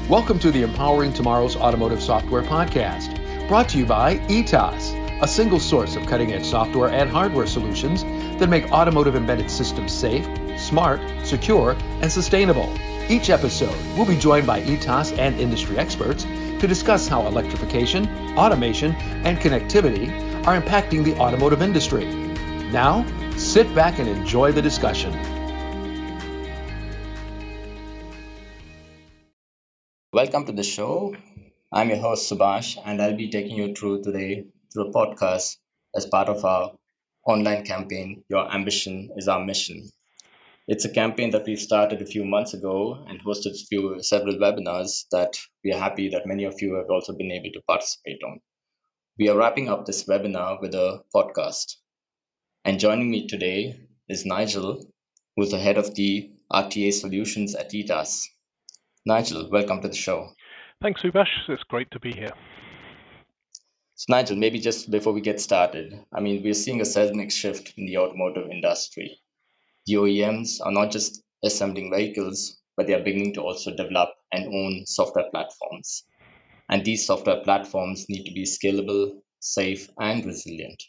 Welcome to the Empowering Tomorrow's Automotive Software Podcast, brought to you by ETAS, a single source of cutting-edge software and hardware solutions that make automotive embedded systems safe, smart, secure, and sustainable. Each episode, we'll be joined by ETAS and industry experts to discuss how electrification, automation, and connectivity are impacting the automotive industry. Now, sit back and enjoy the discussion. Welcome to the show. I'm your host Subash, and I'll be taking you through today through a podcast as part of our online campaign, Your Ambition is Our Mission. It's a campaign that we started a few months ago and hosted several webinars that we are happy that many of you have also been able to participate on. We are wrapping up this webinar with a podcast. And joining me today is Nigel, who's the head of the RTA solutions at ETAS. Nigel, welcome to the show. Thanks, Subash. It's great to be here. So Nigel, maybe just before we get started, we're seeing a seismic shift in the automotive industry. The OEMs are not just assembling vehicles, but they are beginning to also develop and own software platforms. And these software platforms need to be scalable, safe, and resilient.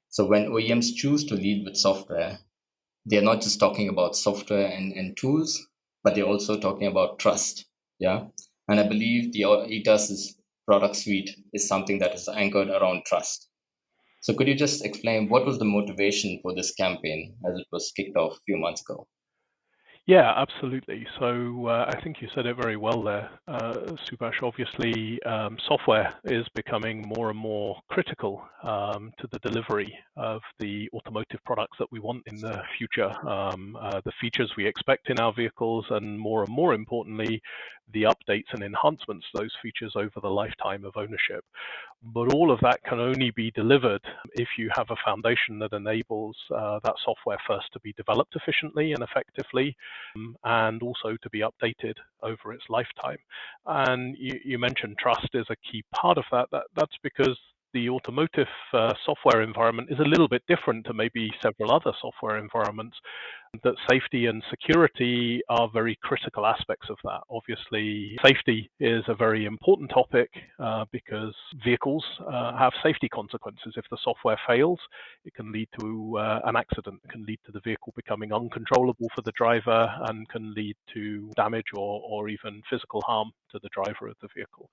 So when OEMs choose to lead with software, they're not just talking about software and tools, but they're also talking about trust. Yeah. And I believe the ETAS product suite is something that is anchored around trust. So could you just explain what was the motivation for this campaign as it was kicked off a few months ago? Yeah, absolutely. So I think you said it very well there, Subash. Obviously, software is becoming more and more critical to the delivery of the automotive products that we want in the future, the features we expect in our vehicles, and more importantly, the updates and enhancements to those features over the lifetime of ownership. But all of that can only be delivered if you have a foundation that enables that software first to be developed efficiently and effectively, and also to be updated over its lifetime. And you mentioned trust is a key part of that. That's because the automotive software environment is a little bit different to maybe several other software environments, that safety and security are very critical aspects of that. Obviously, safety is a very important topic because vehicles have safety consequences. If the software fails, it can lead to an accident. It can lead to the vehicle becoming uncontrollable for the driver and can lead to damage or even physical harm to the driver of the vehicle.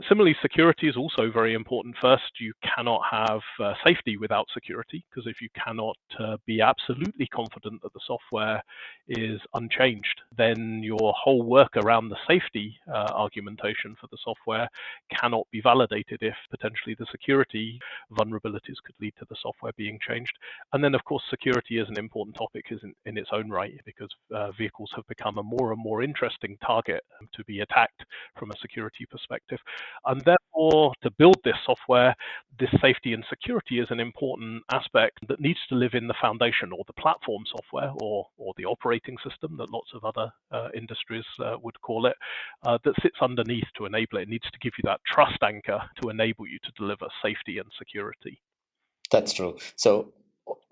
Similarly, security is also very important. First, you cannot have safety without security, because if you cannot be absolutely confident that the software is unchanged, then your whole work around the safety argumentation for the software cannot be validated if potentially the security vulnerabilities could lead to the software being changed. And then, of course, security is an important topic in its own right, because vehicles have become a more and more interesting target to be attacked from a security perspective. And therefore, to build this software, this safety and security is an important aspect that needs to live in the foundation, or the platform software, or the operating system that lots of other industries would call it, that sits underneath to enable it. It needs to give you that trust anchor to enable you to deliver safety and security. That's true. So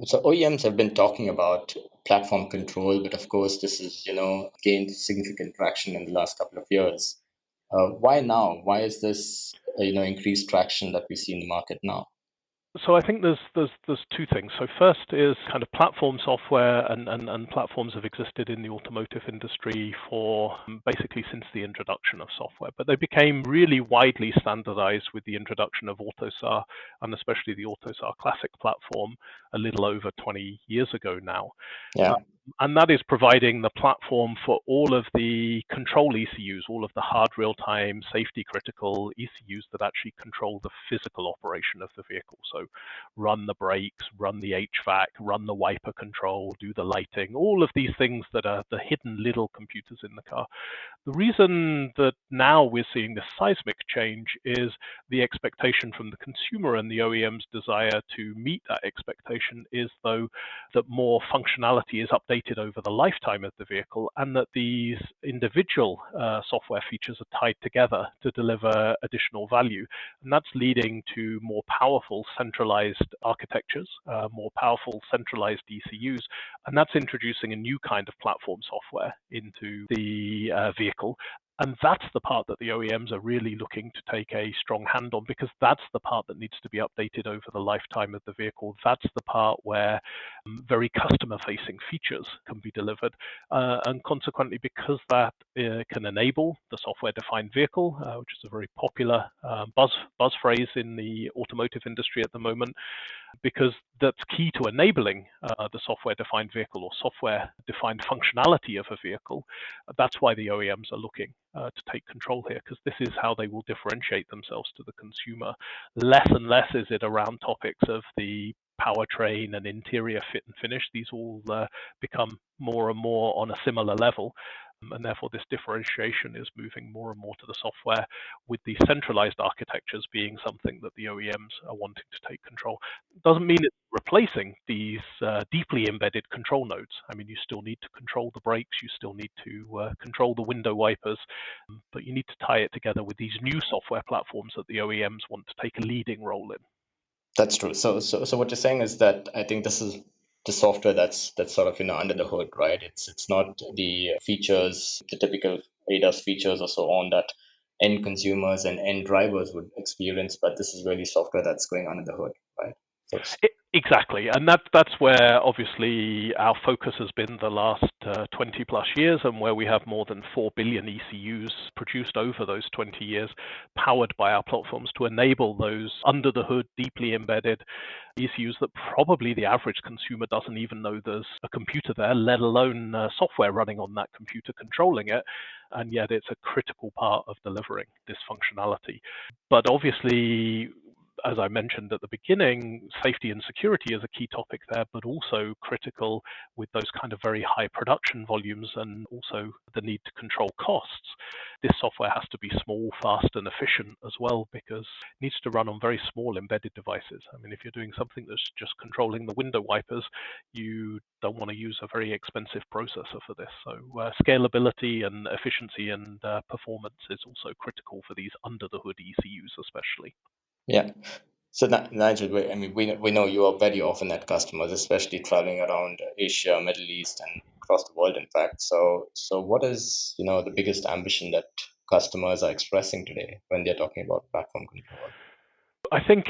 OEMs have been talking about platform control, but of course, this has gained significant traction in the last couple of years. Why now? Why is this increased traction that we see in the market now? So I think there's two things. So first is kind of platform software, and platforms have existed in the automotive industry for basically since the introduction of software, but they became really widely standardized with the introduction of AUTOSAR, and especially the AUTOSAR Classic platform a little over 20 years ago now. Yeah. And that is providing the platform for all of the control ECUs, all of the hard real-time safety critical ECUs that actually control the physical operation of the vehicle. So run the brakes, run the HVAC, run the wiper control, do the lighting, all of these things that are the hidden little computers in the car. The reason that now we're seeing this seismic change is the expectation from the consumer, and the OEM's desire to meet that expectation is, though, that more functionality is updated over the lifetime of the vehicle, and that these individual software features are tied together to deliver additional value. And that's leading to more powerful centralized architectures, more powerful centralized ECUs, and that's introducing a new kind of platform software into the vehicle. And that's the part that the OEMs are really looking to take a strong hand on, because that's the part that needs to be updated over the lifetime of the vehicle. That's the part where very customer-facing features can be delivered. And consequently, because that can enable the software-defined vehicle, which is a very popular buzz phrase in the automotive industry at the moment, because that's key to enabling the software-defined vehicle or software-defined functionality of a vehicle. That's why the OEMs are looking to take control here, because this is how they will differentiate themselves to the consumer. Less and less is it around topics of the powertrain and interior fit and finish. These all become more and more on a similar level. And therefore, this differentiation is moving more and more to the software, with the centralized architectures being something that the OEMs are wanting to take control. Doesn't mean it's replacing these deeply embedded control nodes. I mean, you still need to control the brakes, you still need to control the window wipers, but you need to tie it together with these new software platforms that the OEMs want to take a leading role in. That's true. So what you're saying is that I think this is the software that's sort of under the hood, right? It's not the features, the typical ADAS features or so on that end consumers and end drivers would experience, but this is really software that's going under the hood, right? So Exactly, and that's where obviously our focus has been the last 20 plus years, and where we have more than 4 billion ECUs produced over those 20 years, powered by our platforms to enable those under the hood, deeply embedded ECUs that probably the average consumer doesn't even know there's a computer there, let alone software running on that computer controlling it, and yet it's a critical part of delivering this functionality. But obviously, as I mentioned at the beginning, safety and security is a key topic there, but also critical with those kind of very high production volumes, and also the need to control costs. This software has to be small, fast, and efficient as well, because it needs to run on very small embedded devices. I mean, if you're doing something that's just controlling the window wipers, you don't want to use a very expensive processor for this. So scalability and efficiency and performance is also critical for these under the hood ECUs especially. yeah. So Nigel, we know you are very often at customers, especially traveling around Asia, Middle East, and across the world, in fact. So what is the biggest ambition that customers are expressing today when they're talking about platform control? I think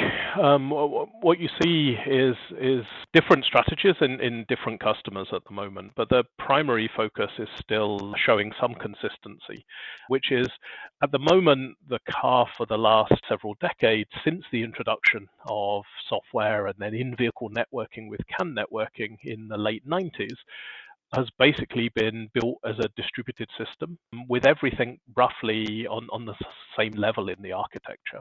what you see is different strategies in different customers at the moment, but the primary focus is still showing some consistency, which is at the moment the car for the last several decades, since the introduction of software and then in-vehicle networking with CAN networking in the late 90s, has basically been built as a distributed system with everything roughly on the same level in the architecture.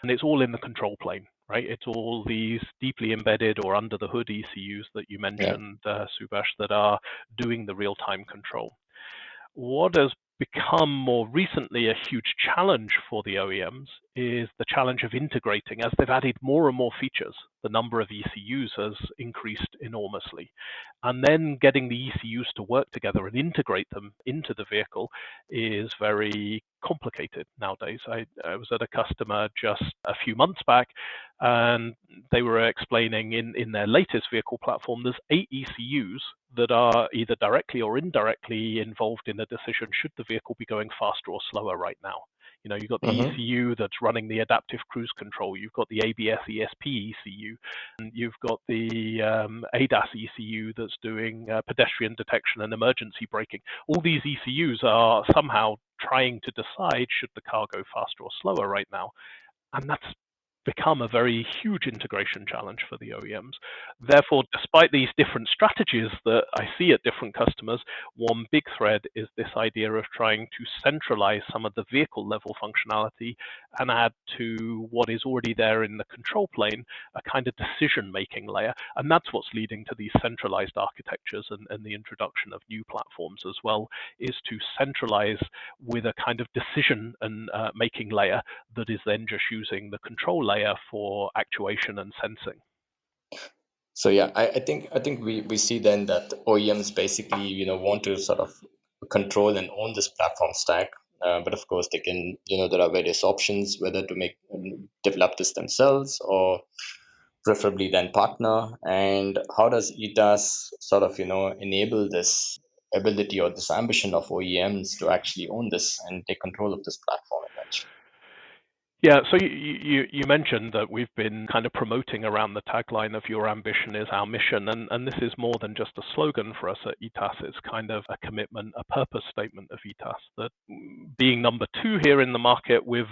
And it's all in the control plane, right? It's all these deeply embedded or under the hood ECUs that you mentioned, Subash, that are doing the real-time control. What has become more recently a huge challenge for the OEMs is the challenge of integrating. As they've added more and more features, the number of ECUs has increased enormously. And then getting the ECUs to work together and integrate them into the vehicle is very complicated nowadays. I was at a customer just a few months back, and they were explaining in their latest vehicle platform, there's 8 ECUs that are either directly or indirectly involved in the decision, should the vehicle be going faster or slower right now. You've got the ECU that's running the adaptive cruise control. You've got the ABS ESP ECU. And you've got the ADAS ECU that's doing pedestrian detection and emergency braking. All these ECUs are somehow trying to decide, should the car go faster or slower right now. And that's become a very huge integration challenge for the OEMs. Therefore, despite these different strategies that I see at different customers, one big thread is this idea of trying to centralize some of the vehicle level functionality and add to what is already there in the control plane a kind of decision-making layer. And that's what's leading to these centralized architectures and the introduction of new platforms as well, is to centralize with a kind of decision and making layer that is then just using the control layer for actuation and sensing. So yeah, I think we see then that OEMs basically want to sort of control and own this platform stack, but of course they can there are various options whether to develop this themselves or preferably then partner. And how does ETAS sort of enable this ability or this ambition of OEMs to actually own this and take control of this platform eventually? Yeah, so you mentioned that we've been kind of promoting around the tagline of "Your ambition is our mission," and this is more than just a slogan for us at ETAS. It's kind of a commitment, a purpose statement of ETAS. That being number two here in the market, we're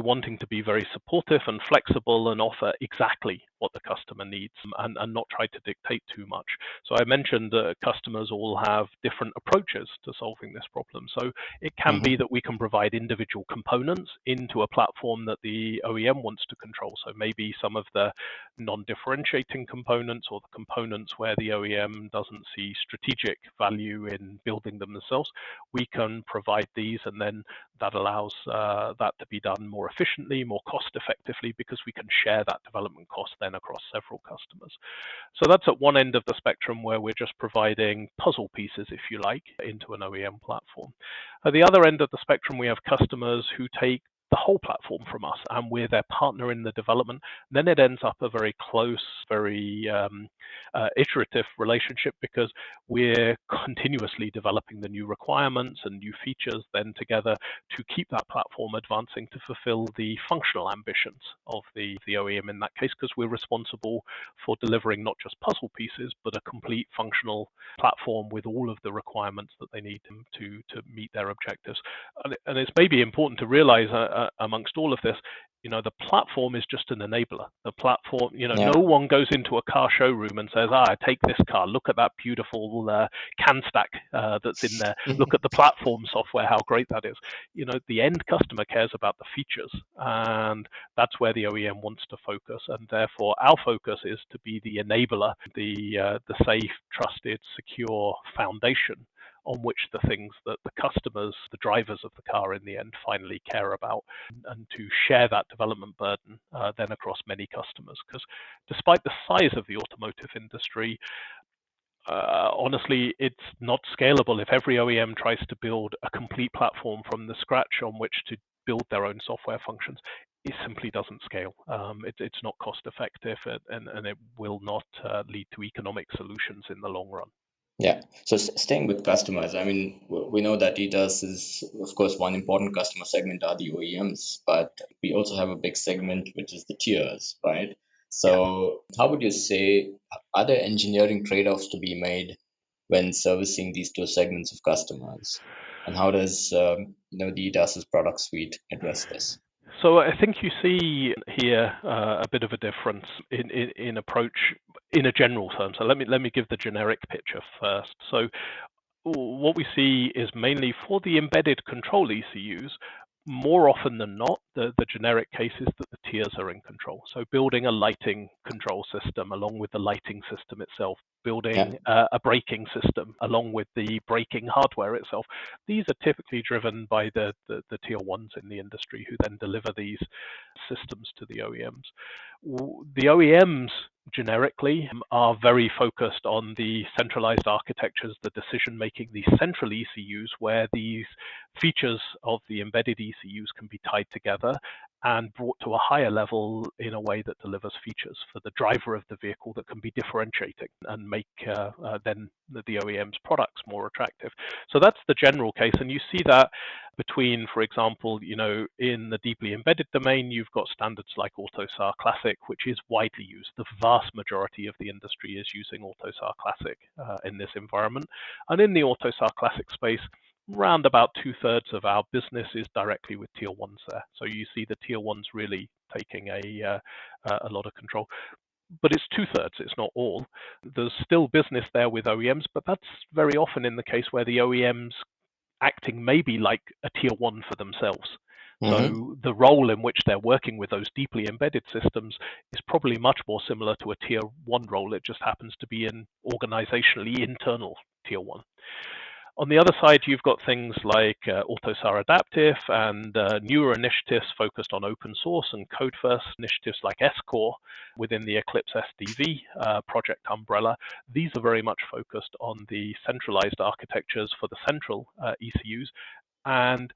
wanting to be very supportive and flexible and offer exactly what the customer needs and not try to dictate too much. So I mentioned that customers all have different approaches to solving this problem. So it can be that we can provide individual components into a platform that the OEM wants to control. So maybe some of the non-differentiating components or the components where the OEM doesn't see strategic value in building them themselves, we can provide these, and then that allows that to be done more efficiently, more cost effectively, because we can share that development cost then across several customers. So that's at one end of the spectrum where we're just providing puzzle pieces, if you like, into an OEM platform. At the other end of the spectrum, we have customers who take the whole platform from us, and we're their partner in the development. Then it ends up a very close, very iterative relationship, because we're continuously developing the new requirements and new features then together to keep that platform advancing to fulfill the functional ambitions of the OEM in that case, because we're responsible for delivering not just puzzle pieces, but a complete functional platform with all of the requirements that they need to meet their objectives. And it's maybe important to realize amongst all of this, the platform is just an enabler. The platform, no one goes into a car showroom and says, take this car, look at that beautiful can stack that's in there, look at the platform software, how great that is. The end customer cares about the features, and that's where the OEM wants to focus. And therefore, our focus is to be the enabler, the safe, trusted, secure foundation on which the things that the customers, the drivers of the car in the end, finally care about, and to share that development burden then across many customers. Because despite the size of the automotive industry, honestly, it's not scalable. If every OEM tries to build a complete platform from the scratch on which to build their own software functions, it simply doesn't scale. It's not cost effective, and it will not lead to economic solutions in the long run. Yeah. So staying with customers, I mean, we know that ETAS is, of course, one important customer segment are the OEMs, but we also have a big segment, which is the tiers, right? So how would you say, are there engineering trade-offs to be made when servicing these two segments of customers? And how does the ETAS's product suite address this? So I think you see here a bit of a difference in approach in a general term. So let me give the generic picture first. So what we see is mainly for the embedded control ECUs, more often than not, the generic case is that the tiers are in control. So building a lighting control system along with the lighting system itself, building a braking system along with the braking hardware itself. These are typically driven by the tier ones in the industry, who then deliver these systems to the OEMs. The OEMs generically are very focused on the centralized architectures, the decision making, the central ECUs, where these features of the embedded ECUs can be tied together and brought to a higher level in a way that delivers features for the driver of the vehicle that can be differentiating and make then the OEM's products more attractive. So that's the general case, and you see that between, for example, in the deeply embedded domain, you've got standards like AUTOSAR Classic, which is widely used. The vast majority of the industry is using AUTOSAR Classic in this environment, and in the AUTOSAR Classic space, around about 2/3 of our business is directly with tier ones there. So you see the tier ones really taking a lot of control. But it's 2/3, it's not all. There's still business there with OEMs, but that's very often in the case where the OEMs acting maybe like a tier one for themselves. So the role in which they're working with those deeply embedded systems is probably much more similar to a tier one role. It just happens to be an organizationally internal tier one. On the other side, you've got things like AUTOSAR Adaptive and newer initiatives focused on open source and code first, initiatives like SCore within the Eclipse SDV project umbrella. These are very much focused on the centralized architectures for the central ECUs, and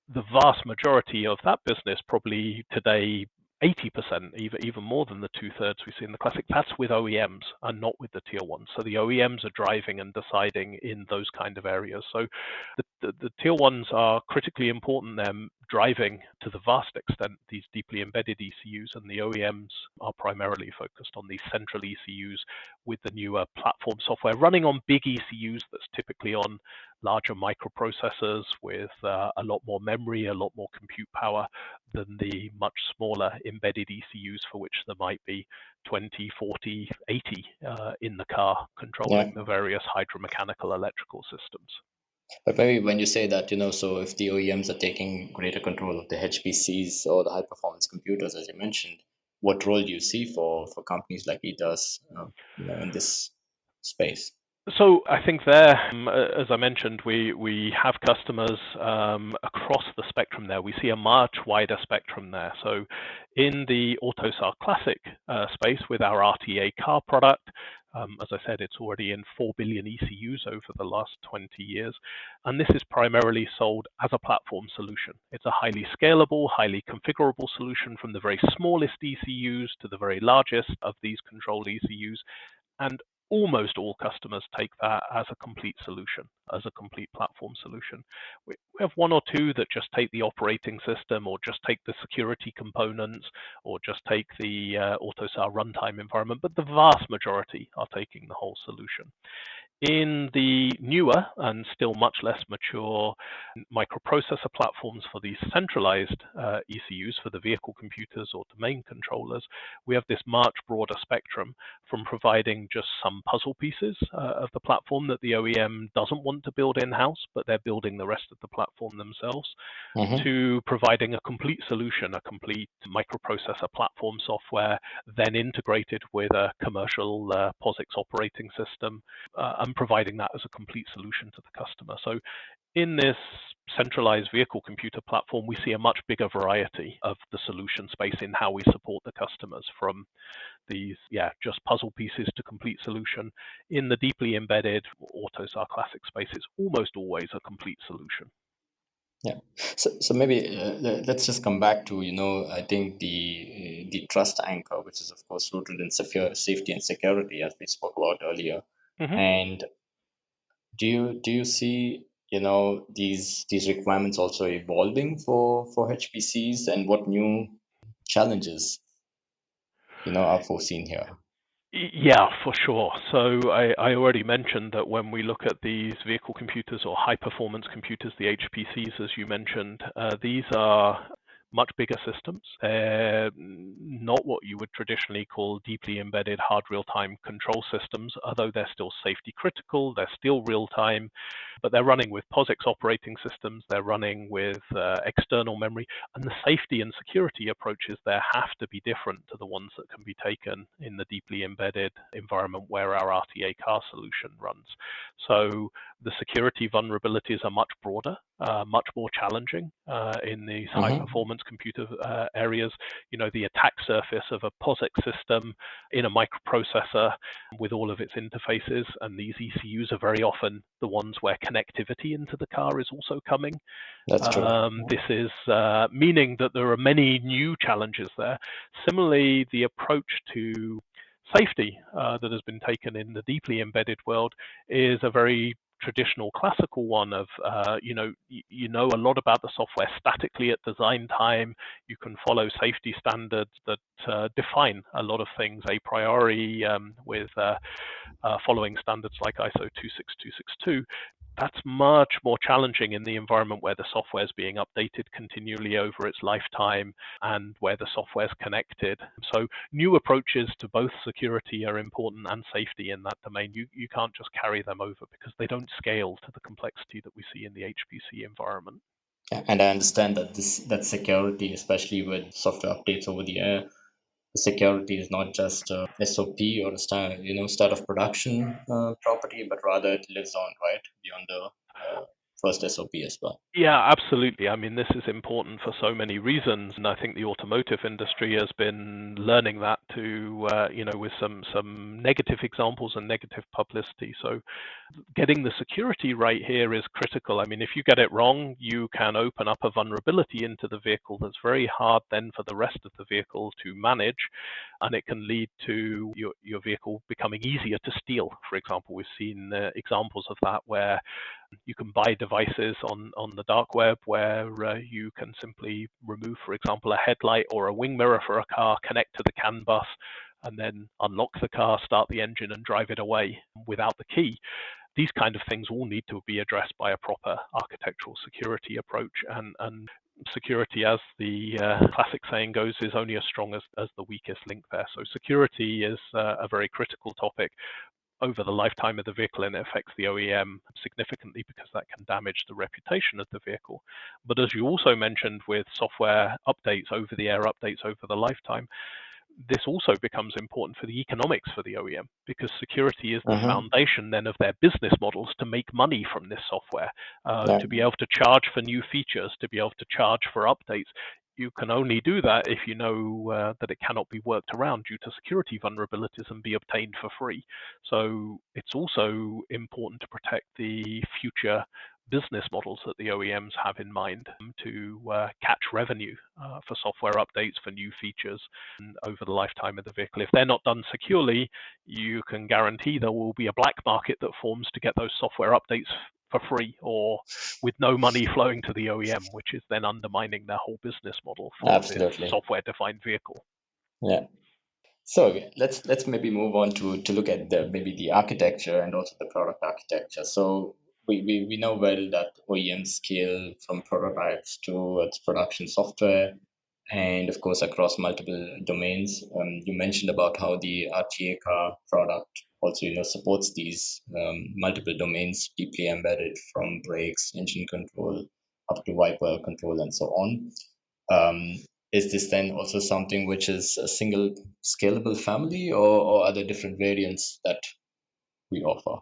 the vast majority of that business probably today 80%, even more than the two-thirds we see in the Classic. That's with OEMs and not with the tier ones. So the OEMs are driving and deciding in those kind of areas. So the tier ones are critically important. They're driving to the vast extent these deeply embedded ECUs, and the OEMs are primarily focused on these central ECUs with the newer platform software running on big ECUs that's typically on larger microprocessors with a lot more memory, a lot more compute power than the much smaller embedded ECUs for which there might be 20, 40, 80 in the car controlling the various hydromechanical electrical systems. But maybe when you say that, so if the OEMs are taking greater control of the HPCs or the high performance computers, as you mentioned, what role do you see for companies like ETAS, in this space? So I think there, as I mentioned, we have customers across the spectrum there. We see a much wider spectrum there. So in the AUTOSAR Classic space with our RTA car product, as I said, it's already in 4 billion ECUs over the last 20 years. And this is primarily sold as a platform solution. It's a highly scalable, highly configurable solution from the very smallest ECUs to the very largest of these controlled ECUs. And almost all customers take that as a complete solution, as a complete platform solution. We have one or two that just take the operating system or just take the security components or just take the AUTOSAR runtime environment, but the vast majority are taking the whole solution. In the newer and still much less mature microprocessor platforms for these centralized ECUs for the vehicle computers or domain controllers, we have this much broader spectrum from providing just some puzzle pieces of the platform that the OEM doesn't want to build in-house, but they're building the rest of the platform themselves, to providing a complete solution, a complete microprocessor platform software, then integrated with a commercial POSIX operating system, and providing that as a complete solution to the customer. So in this centralized vehicle computer platform, we see a much bigger variety of the solution space in how we support the customers, from these, just puzzle pieces to complete solution. In the deeply embedded AUTOSAR Classic space, it's almost always a complete solution. Yeah. So maybe let's just come back to, I think the trust anchor, which is of course rooted in safety and security, as we spoke about earlier. And do you see, these requirements also evolving for HPCs, and what new challenges, are foreseen here? Yeah, for sure. So I already mentioned that when we look at these vehicle computers or high performance computers, the HPCs, as you mentioned, these are much bigger systems. Not what you would traditionally call deeply embedded hard real-time control systems, although they're still safety critical, they're still real-time, but they're running with POSIX operating systems, they're running with external memory, and the safety and security approaches there have to be different to the ones that can be taken in the deeply embedded environment where our RTA car solution runs. So the security vulnerabilities are much broader, much more challenging in these high performance computer areas. The attack surface of a POSIX system in a microprocessor with all of its interfaces, and these ECUs are very often the ones where connectivity into the car is also coming. That's true. This is meaning that there are many new challenges there. Similarly, the approach to safety that has been taken in the deeply embedded world is a very traditional classical one of you know a lot about the software statically at design time. You can follow safety standards that define a lot of things a priori with following standards like ISO 26262. That's much more challenging in the environment where the software is being updated continually over its lifetime and where the software is connected. So new approaches to both security are important and safety in that domain. You can't just carry them over because they don't scale to the complexity that we see in the HPC environment. And I understand that that security, especially with software updates over the air, the security is not just a SOP or a start of production property, but rather it lives on, right, beyond the first SOP as well. Yeah, absolutely. I mean, this is important for so many reasons, and I think the automotive industry has been learning that with some negative examples and negative publicity. So, getting the security right here is critical. I mean, if you get it wrong, you can open up a vulnerability into the vehicle that's very hard then for the rest of the vehicle to manage, and it can lead to your vehicle becoming easier to steal. For example, we've seen examples of that where you can buy devices on the dark web where you can simply remove, for example, a headlight or a wing mirror for a car, connect to the CAN bus, and then unlock the car, start the engine, and drive it away without the key. These kind of things all need to be addressed by a proper architectural security approach. And security, as the classic saying goes, is only as strong as the weakest link there. So security is a very critical topic over the lifetime of the vehicle, and it affects the OEM significantly because that can damage the reputation of the vehicle. But as you also mentioned, with software updates, over-the-air updates over the lifetime, this also becomes important for the economics for the OEM, because security is the foundation then of their business models to make money from this software, to be able to charge for new features, to be able to charge for updates. You can only do that if you know that it cannot be worked around due to security vulnerabilities and be obtained for free. So it's also important to protect the future business models that the OEMs have in mind to catch revenue for software updates, for new features over the lifetime of the vehicle. If they're not done securely, you can guarantee there will be a black market that forms to get those software updates for free or with no money flowing to the OEM, which is then undermining their whole business model for this software-defined vehicle. Yeah. So let's maybe move on to look at the architecture and also the product architecture. So we know well that OEMs scale from prototypes towards production software, and of course across multiple domains. You mentioned about how the RTA car product also supports these multiple domains deeply embedded, from brakes, engine control, up to wiper control, and so on. Is this then also something which is a single scalable family, or are there different variants that we offer?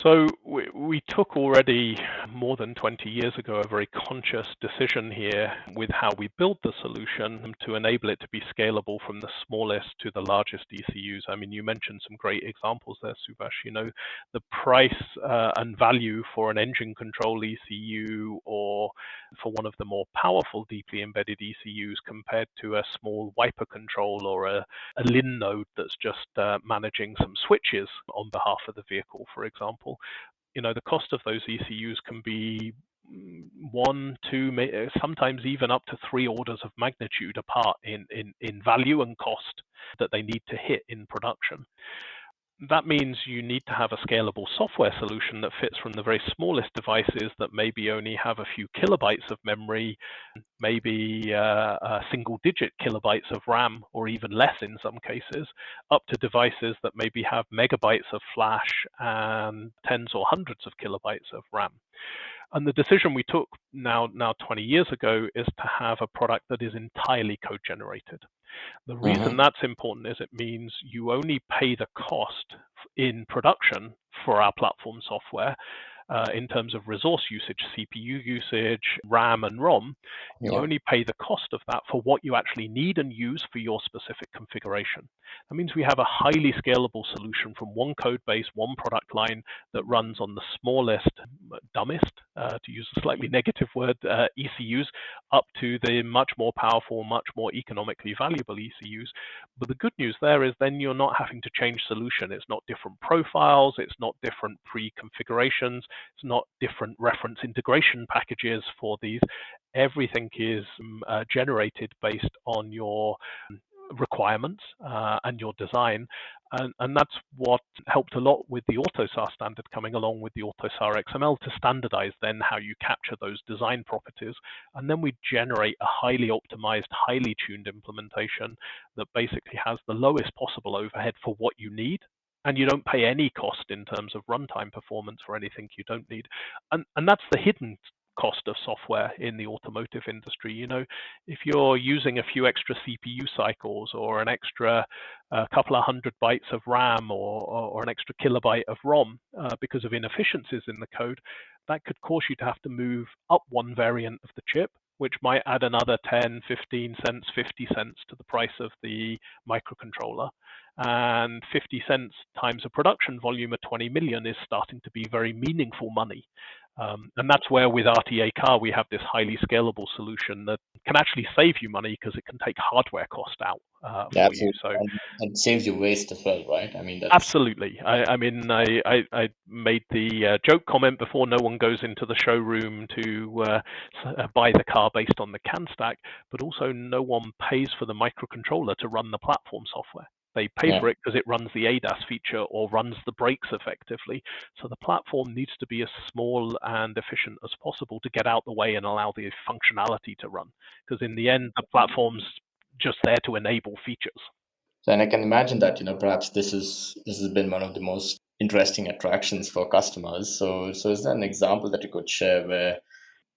So we took already more than 20 years ago a very conscious decision here with how we build the solution to enable it to be scalable from the smallest to the largest ECUs. I mean, you mentioned some great examples there, Subash. The price and value for an engine control ECU or for one of the more powerful deeply embedded ECUs compared to a small wiper control or a LIN node that's just managing some switches on behalf of the vehicle, for example. The cost of those ECUs can be 1, 2, sometimes even up to 3 orders of magnitude apart in value and cost that they need to hit in production. That means you need to have a scalable software solution that fits from the very smallest devices that maybe only have a few kilobytes of memory, maybe a single-digit kilobytes of RAM, or even less in some cases, up to devices that maybe have megabytes of flash and tens or hundreds of kilobytes of RAM. And the decision we took now 20 years ago is to have a product that is entirely code-generated. The reason that's important is it means you only pay the cost in production for our platform software in terms of resource usage, CPU usage, RAM and ROM. You only pay the cost of that for what you actually need and use for your specific configuration. That means we have a highly scalable solution from one code base, one product line that runs on the smallest, dumbest, to use a slightly negative word, ECUs, up to the much more powerful, much more economically valuable ECUs. But the good news there is then you're not having to change solution. It's not different profiles. It's not different pre-configurations. It's not different reference integration packages for these. Everything is generated based on your requirements and your design. And that's what helped a lot with the AUTOSAR standard coming along with the AUTOSAR XML to standardize then how you capture those design properties. And then we generate a highly optimized, highly tuned implementation that basically has the lowest possible overhead for what you need. And you don't pay any cost in terms of runtime performance for anything you don't need. And that's the hidden cost of software in the automotive industry. If you're using a few extra CPU cycles or an extra couple of 100 bytes of RAM or an extra kilobyte of ROM because of inefficiencies in the code, that could cause you to have to move up one variant of the chip, which might add another 10, 15 cents, 50 cents to the price of the microcontroller. And 50 cents times a production volume of 20 million is starting to be very meaningful money. And that's where with RTA Car, we have this highly scalable solution that can actually save you money because it can take hardware cost out Yeah, for you. absolutely. So And saves you waste as well, right? I mean, that's absolutely. I mean, I made the joke comment before, no one goes into the showroom to buy the car based on the CAN stack, but also no one pays for the microcontroller to run the platform software. They pay yeah. for it because it runs the ADAS feature or runs the brakes effectively. So the platform needs to be as small and efficient as possible to get out the way and allow the functionality to run. Because in the end, the platform's just there to enable features. So, and I can imagine that, perhaps this has been one of the most interesting attractions for customers. So is there an example that you could share where,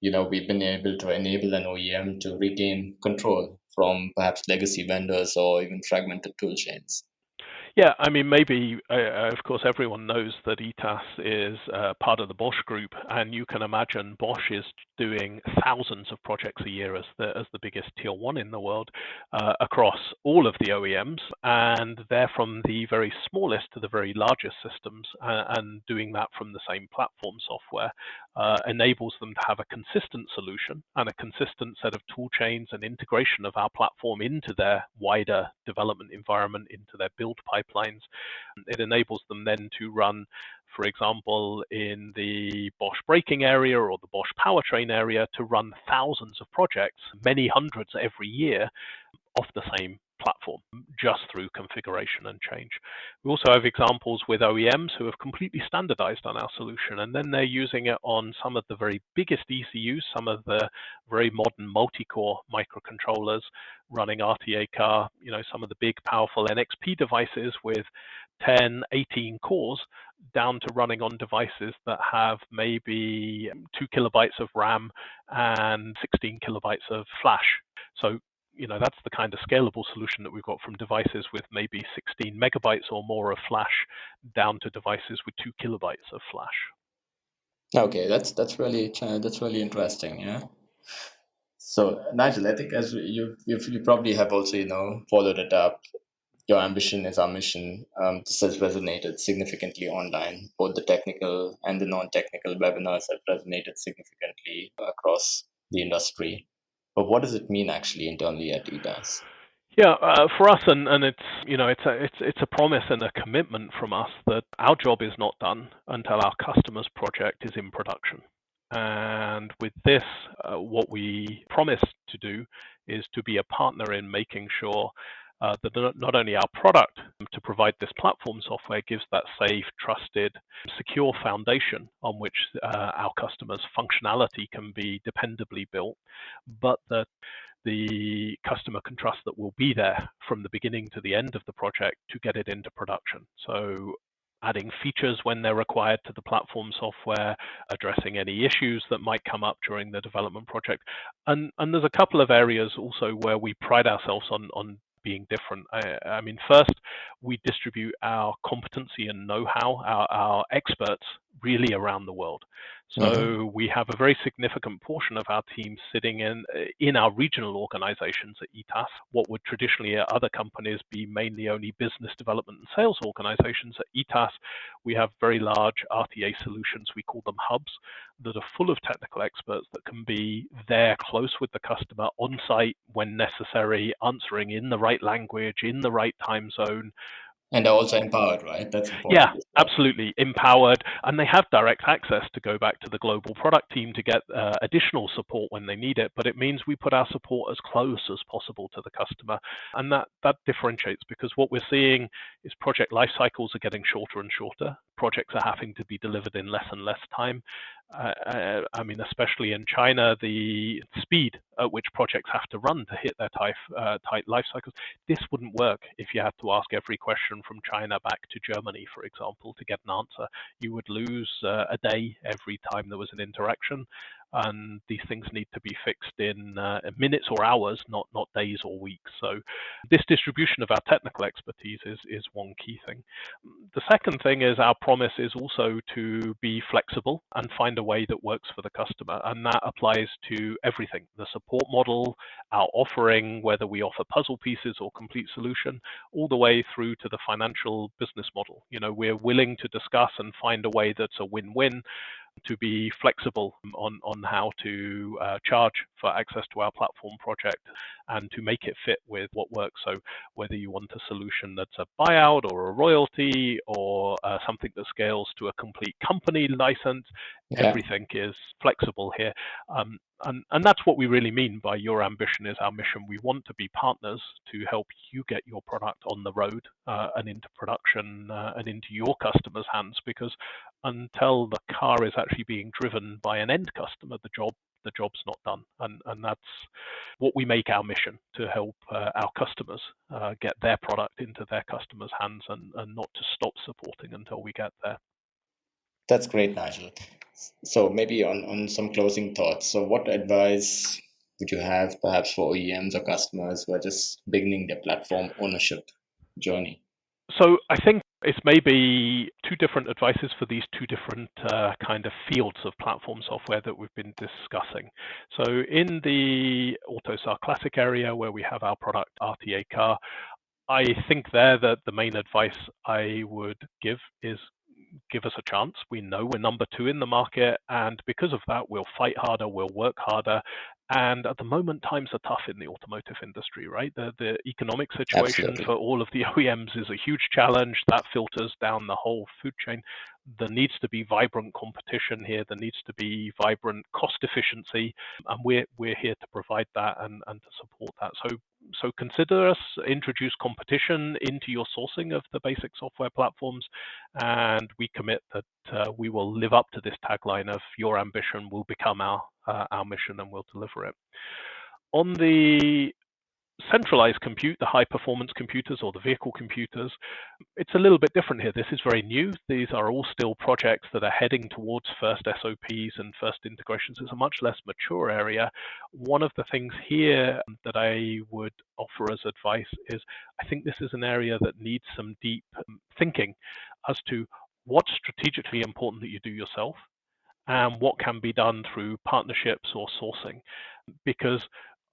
we've been able to enable an OEM to regain control from perhaps legacy vendors or even fragmented tool chains? Yeah, I mean, maybe, of course, everyone knows that ETAS is part of the Bosch group, and you can imagine Bosch is doing thousands of projects a year as the biggest tier one in the world across all of the OEMs, and they're from the very smallest to the very largest systems, and doing that from the same platform software enables them to have a consistent solution and a consistent set of tool chains and integration of our platform into their wider development environment, into their build pipelines. It enables them then to run, for example, in the Bosch braking area or the Bosch powertrain area, to run thousands of projects, many hundreds every year, off the same platform, just through configuration and change. We also have examples with OEMs who have completely standardized on our solution, and then they're using it on some of the very biggest ECUs, some of the very modern multi-core microcontrollers running RTA Car, some of the big powerful NXP devices with 10, 18 cores, down to running on devices that have maybe 2 kilobytes of RAM and 16 kilobytes of flash. So that's the kind of scalable solution that we've got, from devices with maybe 16 megabytes or more of flash down to devices with 2 kilobytes of flash. Okay, that's really interesting. Yeah. So Nigel, I think as you probably have also followed it up. Your ambition is our mission. This has resonated significantly online. Both the technical and the non-technical webinars have resonated significantly across the industry. But what does it mean actually internally at ETAS? Yeah, for us, and it's a promise and a commitment from us that our job is not done until our customer's project is in production. And with this, what we promise to do is to be a partner in making sure that not only our product to provide this platform software gives that safe, trusted, secure foundation on which our customers' functionality can be dependably built, but that the customer can trust that we'll be there from the beginning to the end of the project to get it into production. So adding features when they're required to the platform software, addressing any issues that might come up during the development project. And there's a couple of areas also where we pride ourselves on being different. I mean, first, we distribute our competency and know-how, our experts, really around the world. So we have a very significant portion of our team sitting in our regional organizations at ETAS. What would traditionally at other companies be mainly only business development and sales organizations, at ETAS we have very large RTA solutions, we call them hubs, that are full of technical experts that can be there close with the customer, on site when necessary, answering in the right language, in the right time zone. And they're also empowered, right? That's important. Yeah, absolutely. Empowered. And they have direct access to go back to the global product team to get additional support when they need it. But it means we put our support as close as possible to the customer. And that differentiates, because what we're seeing is project life cycles are getting shorter and shorter. Projects are having to be delivered in less and less time. I mean, especially in China, the speed at which projects have to run to hit their tight life cycles, this wouldn't work if you had to ask every question from China back to Germany, for example, to get an answer. You would lose a day every time there was an interaction. and these things need to be fixed in minutes or hours, not days or weeks. So this distribution of our technical expertise is one key thing. The second thing is our promise is also to be flexible and find a way that works for the customer, and that applies to everything: the support model, our offering, whether we offer puzzle pieces or complete solution, all the way through to the financial business model. We're willing to discuss and find a way that's a win-win, to be flexible on how to charge for access to our platform project and to make it fit with what works. So whether you want a solution that's a buyout or a royalty or something that scales to a complete company license, everything is flexible here. And that's what we really mean by your ambition is our mission. We want to be partners to help you get your product on the road and into production and into your customers' hands, because until the car is actually being driven by an end customer, the job's not done. And that's what we make our mission, to help our customers get their product into their customers' hands and not to stop supporting until we get there. That's great, Nigel. So maybe on some closing thoughts. So what advice would you have perhaps for OEMs or customers who are just beginning their platform ownership journey? So I think it's maybe two different advices for these two different kind of fields of platform software that we've been discussing. So in the AutoSAR Classic area, where we have our product RTA Car, I think there that the main advice I would give is give us a chance. We know we're number 2 in the market, and because of that, we'll fight harder, we'll work harder. And at the moment, times are tough in the automotive industry, right? The economic situation for all of the OEMs is a huge challenge that filters down the whole food chain. There needs to be vibrant competition here. There needs to be vibrant cost efficiency, and we're here to provide that and to support that. So consider us, introduce competition into your sourcing of the basic software platforms, and we commit that we will live up to this tagline of your ambition will become our mission, and we'll deliver it. On the centralized compute, the high performance computers or the vehicle computers, it's a little bit different here. This is very new. These are all still projects that are heading towards first SOPs and first integrations. It's a much less mature area. One of the things here that I would offer as advice is I think this is an area that needs some deep thinking as to what's strategically important that you do yourself and what can be done through partnerships or sourcing, because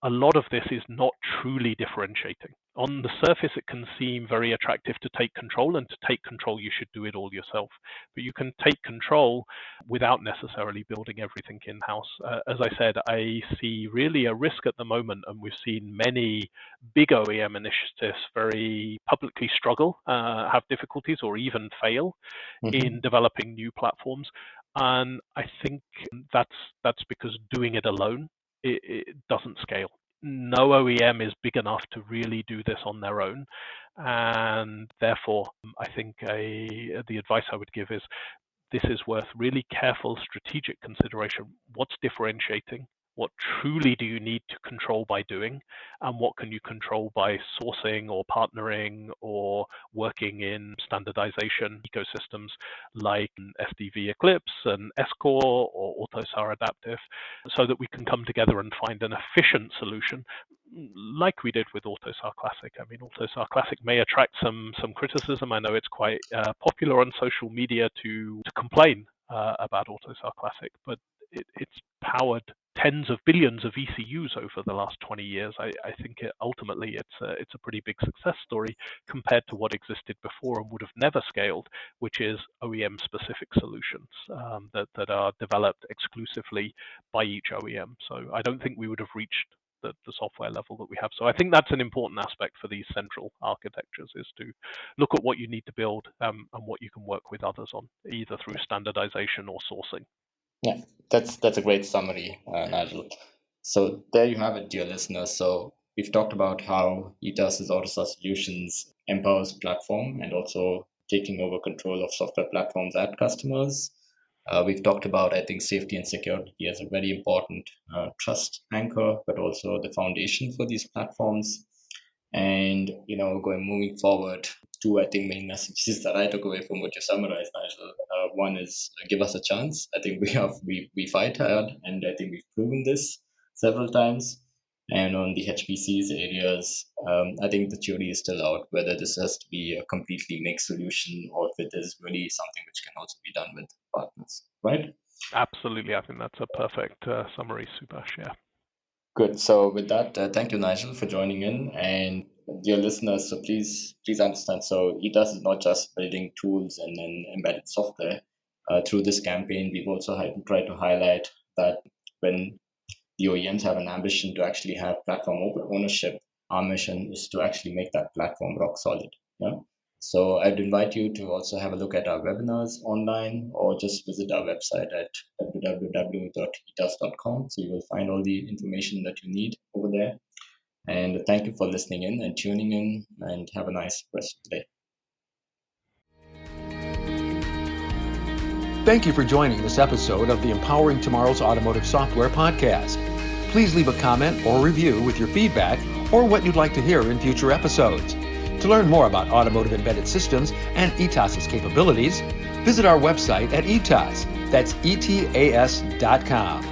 a lot of this is not truly differentiating. On the surface, it can seem very attractive to take control, and to take control, you should do it all yourself. But you can take control without necessarily building everything in-house. As I said, I see really a risk at the moment, and we've seen many big OEM initiatives very publicly struggle, have difficulties, or even fail in developing new platforms. And I think that's because doing it alone, it doesn't scale. No OEM is big enough to really do this on their own, and therefore I think the advice I would give is this is worth really careful strategic consideration. What's differentiating? What truly do you need to control by doing, and what can you control by sourcing or partnering or working in standardization ecosystems like SDV Eclipse and SCore or AutoSAR Adaptive, so that we can come together and find an efficient solution like we did with AutoSAR Classic. I mean, AutoSAR Classic may attract some criticism. I know it's quite popular on social media to complain about AutoSAR Classic, but it's powered tens of billions of ECUs over the last 20 years. I think ultimately it's a pretty big success story compared to what existed before and would have never scaled, which is OEM specific solutions that are developed exclusively by each OEM. So I don't think we would have reached the software level that we have. So I think that's an important aspect for these central architectures, is to look at what you need to build and what you can work with others on, either through standardization or sourcing. Yeah, that's a great summary, Nigel. So there you have it, dear listeners. So we've talked about how ETAS' AutoSAR solutions empowers platform and also taking over control of software platforms at customers. We've talked about, I think, safety and security as a very important trust anchor, but also the foundation for these platforms. And moving forward, two, I think, main messages that I took away from what you summarized, Nigel. One is give us a chance. I think we fight hard, and I think we've proven this several times. And on the HPCs areas, I think the jury is still out whether this has to be a completely mixed solution or if it is really something which can also be done with partners, right? Absolutely. I think that's a perfect summary, Subash. Yeah. Good. So with that, thank you, Nigel, for joining in, and dear listeners. So please understand. So ETAS is not just building tools and then embedded software. Through this campaign, we've also tried to highlight that when the OEMs have an ambition to actually have platform ownership, our mission is to actually make that platform rock solid. Yeah. So I'd invite you to also have a look at our webinars online or just visit our website at www.etas.com. So you will find all the information that you need over there. And thank you for listening in and tuning in, and have a nice rest of the day. Thank you for joining this episode of the Empowering Tomorrow's Automotive Software podcast. Please leave a comment or review with your feedback or what you'd like to hear in future episodes. To learn more about automotive embedded systems and ETAS's capabilities, visit our website at ETAS. That's ETAS.com.